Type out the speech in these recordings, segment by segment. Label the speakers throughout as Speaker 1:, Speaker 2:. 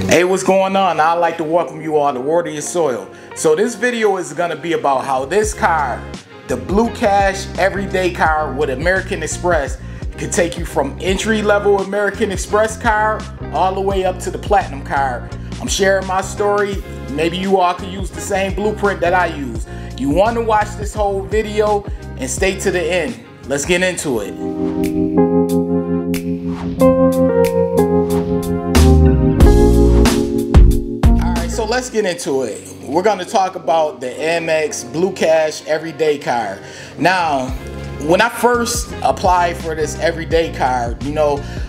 Speaker 1: Hey, what's going on? I'd like to welcome you all to Water Your Soil. So this video is going to be about how this car, the Blue Cash everyday car with American Express, can take you from entry-level American Express car all the way up to the Platinum car. I'm sharing my story. Maybe you all can use the same blueprint that I use. You want to watch this whole video and stay to the end. Let's get into it. So let's get into it. We're going to talk about the Amex Blue Cash everyday card. Now, when I first applied for this everyday card,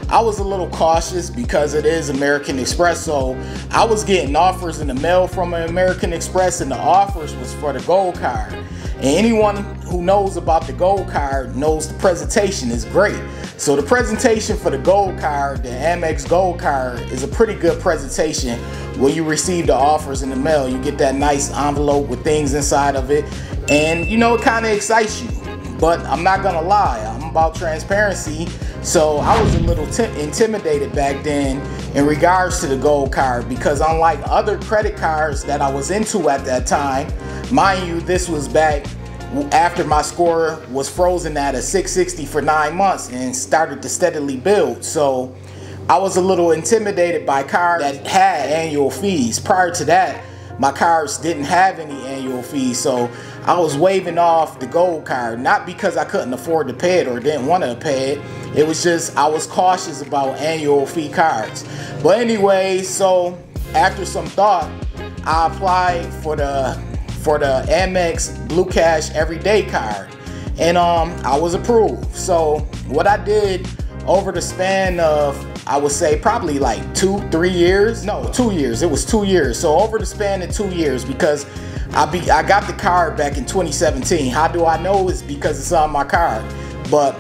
Speaker 1: I was a little cautious because it is American Express. So I was getting offers in the mail from American Express, and the offers was for the gold card. And anyone who knows about the gold card knows the presentation is great. So the presentation for the gold card, the Amex gold card, is a pretty good presentation. When you receive the offers in the mail, you get that nice envelope with things inside of it, and it kind of excites you. But I'm not gonna lie, I'm about transparency. So I was a little intimidated back then in regards to the gold card, because unlike other credit cards that I was into at that time, mind you, this was back after my score was frozen at a 660 for 9 months and started to steadily build. So I was a little intimidated by cards that had annual fees. Prior to that, my cards didn't have any annual fees, so I was waiving off the gold card, not because I couldn't afford to pay it or didn't want to pay it. It was just I was cautious about annual fee cards. But anyway, so after some thought, I applied for the Amex Blue Cash everyday card, and I was approved. So what I did over the span of, I would say, probably like 2-3 years. No, 2 years. It was 2 years. So over the span of 2 years, because I got the card back in 2017. How do I know? It's because it's on my card. But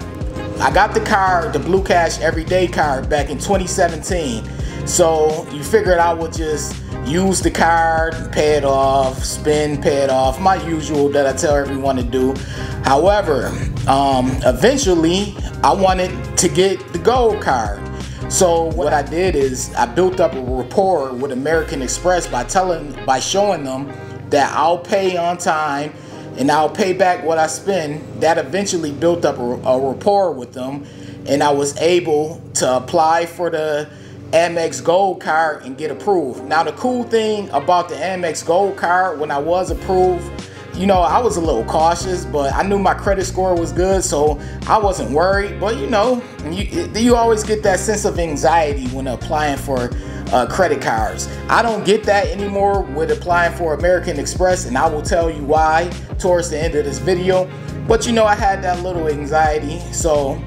Speaker 1: I got the card, the Blue Cash everyday card, back in 2017. So you figured I would just use the card, pay it off, spend, pay it off, my usual that I tell everyone to do. However, eventually I wanted to get the gold card. So what I did is I built up a rapport with American Express by showing them that I'll pay on time and I'll pay back what I spend. That eventually built up a rapport with them, and I was able to apply for the Amex Gold card and get approved. Now the cool thing about the Amex Gold card, when I was approved, I was a little cautious, but I knew my credit score was good, so I wasn't worried. But you always get that sense of anxiety when applying for credit cards. I don't get that anymore with applying for American Express, and I will tell you why towards the end of this video. But I had that little anxiety, so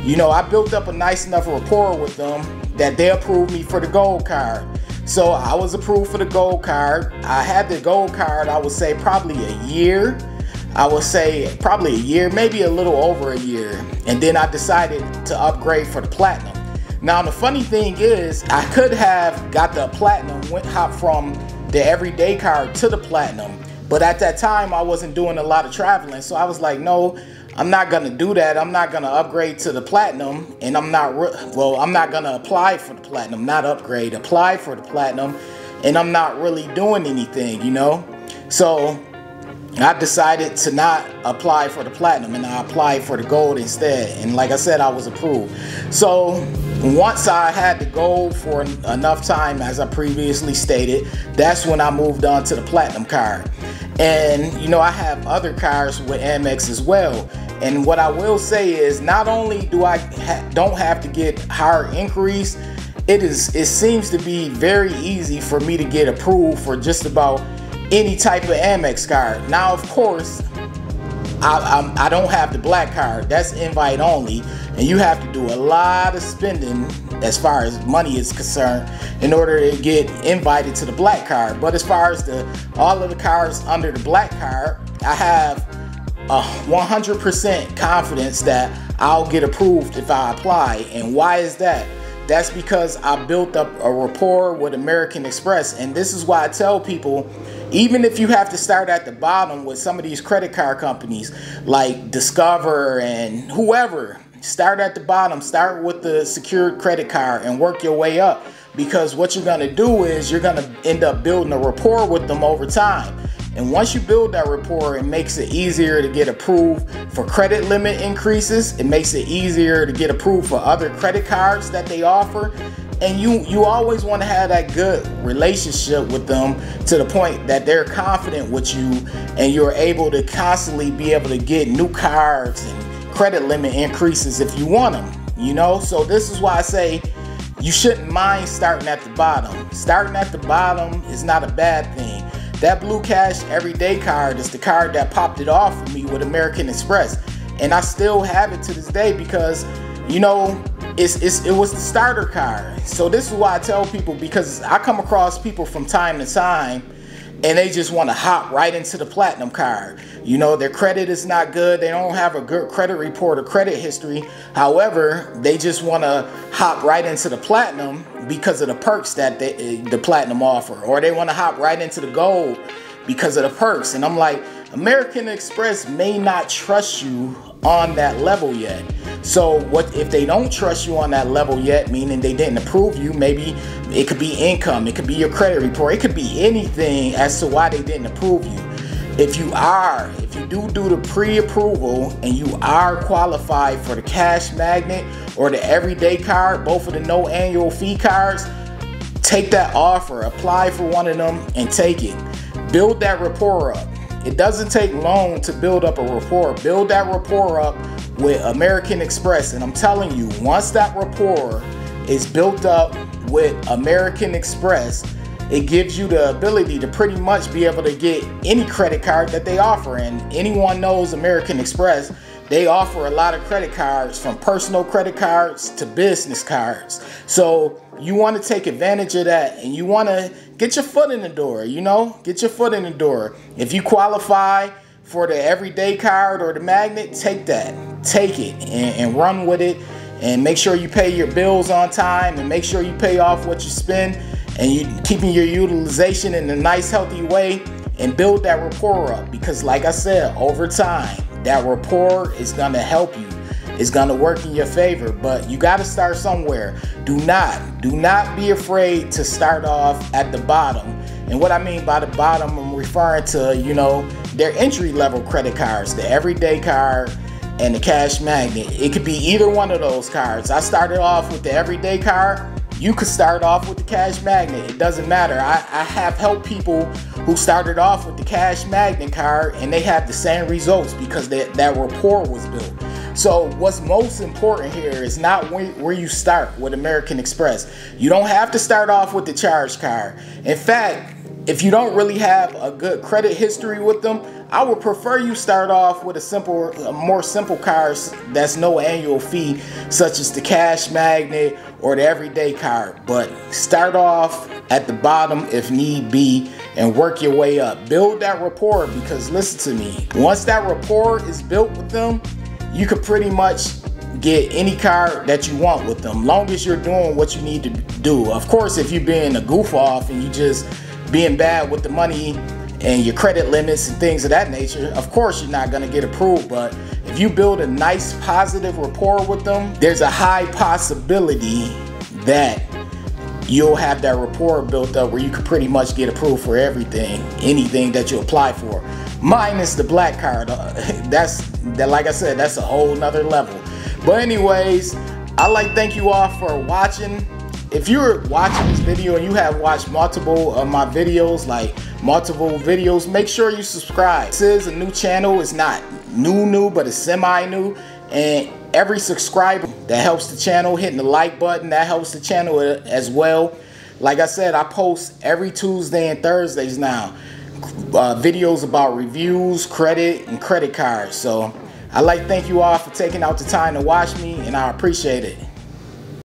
Speaker 1: I built up a nice enough rapport with them that they approved me for the gold card. So I was approved for the gold card. I had the gold card, I would say probably a year. I would say probably a year, maybe a little over a year. And then I decided to upgrade for the platinum. Now the funny thing is, I could have got the platinum, hop from the everyday card to the platinum. But at that time, I wasn't doing a lot of traveling. So I was like, no, I'm not gonna do that. I'm not gonna upgrade to the platinum, and I'm not gonna apply for the platinum, not upgrade, apply for the platinum, and I'm not really doing anything, So I decided to not apply for the platinum, and I applied for the gold instead. And like I said, I was approved. So once I had the gold for enough time, as I previously stated, that's when I moved on to the platinum card. And I have other cards with Amex as well. And what I will say is, not only do I don't have to get higher inquiries, it seems to be very easy for me to get approved for just about any type of Amex card. Now, of course, I don't have the black card. That's invite only, and you have to do a lot of spending as far as money is concerned in order to get invited to the black card. But as far as all of the cards under the black card, I have 100% confidence that I'll get approved if I apply. And why is that? That's because I built up a rapport with American Express. And this is why I tell people, even if you have to start at the bottom with some of these credit card companies like Discover and whoever, start at the bottom, start with the secured credit card and work your way up. because what you're gonna do is you're gonna end up building a rapport with them over time. And once you build that rapport, it makes it easier to get approved for credit limit increases. It makes it easier to get approved for other credit cards that they offer. And you always want to have that good relationship with them to the point that they're confident with you and you're able to constantly be able to get new cards and credit limit increases if you want them, you know? So this is why I say you shouldn't mind starting at the bottom. Starting at the bottom is not a bad thing. That Blue Cash Everyday card is the card that popped it off for me with American Express. And I still have it to this day because, you know, it was the starter card. So this is why I tell people, because I come across people from time to time and they just want to hop right into the platinum card. You know, their credit is not good. They don't have a good credit report or credit history. However, they just want to hop right into the platinum because of the perks that the platinum offer, or they want to hop right into the gold because of the perks. And I'm like, American Express may not trust you on that level yet. So what if they don't trust you on that level yet, meaning they didn't approve you? Maybe it could be income, it could be your credit report, it could be anything as to why they didn't approve you. If you do the pre-approval and you are qualified for the cash magnet or the everyday card, both of the no annual fee cards, take that offer, apply for one of them and take it. Build that rapport up. It doesn't take long to build up a rapport. Build that rapport up with American Express. And I'm telling you, once that rapport is built up with American Express, it gives you the ability to pretty much be able to get any credit card that they offer. And anyone knows American Express, they offer a lot of credit cards, from personal credit cards to business cards. So you want to take advantage of that and you want to get your foot in the door, you know, get your foot in the door. If you qualify for the everyday card or the magnet, take that, take it and run with it, and make sure you pay your bills on time and make sure you pay off what you spend and you keeping your utilization in a nice healthy way, and build that rapport up, because like I said, over time that rapport is going to help you. It's going to work in your favor, but you got to start somewhere. Do not be afraid to start off at the bottom. And what I mean by the bottom, I'm referring to, you know, their entry level credit cards, the everyday card and the cash magnet. It could be either one of those cards. I started off with the everyday card. You could start off with the cash magnet. It doesn't matter. I have helped people who started off with the cash magnet card and they have the same results because that rapport was built. So what's most important here is not where you start with American Express. You don't have to start off with the charge card. In fact, if you don't really have a good credit history with them, I would prefer you start off with a more simple cards that's no annual fee, such as the cash magnet or the everyday card. But start off at the bottom if need be and work your way up. Build that rapport, because listen to me, once that rapport is built with them, you could pretty much get any card that you want with them, long as you're doing what you need to do. Of course, if you're being a goof off and you just being bad with the money and your credit limits and things of that nature, of course you're not going to get approved. But if you build a nice positive rapport with them, there's a high possibility that you'll have that rapport built up where you can pretty much get approved for everything, anything that you apply for, minus the black card. Like I said, that's a whole nother level. But anyways, I'd like to thank you all for watching. If you're watching this video and you have watched multiple of my videos, make sure you subscribe. This is a new channel. It's not new, but it's semi-new. And every subscriber that helps the channel, hitting the like button, that helps the channel as well. Like I said, I post every Tuesday and Thursdays now. Videos about reviews, credit, and credit cards. So I'd like to thank you all for taking out the time to watch me, and I appreciate it.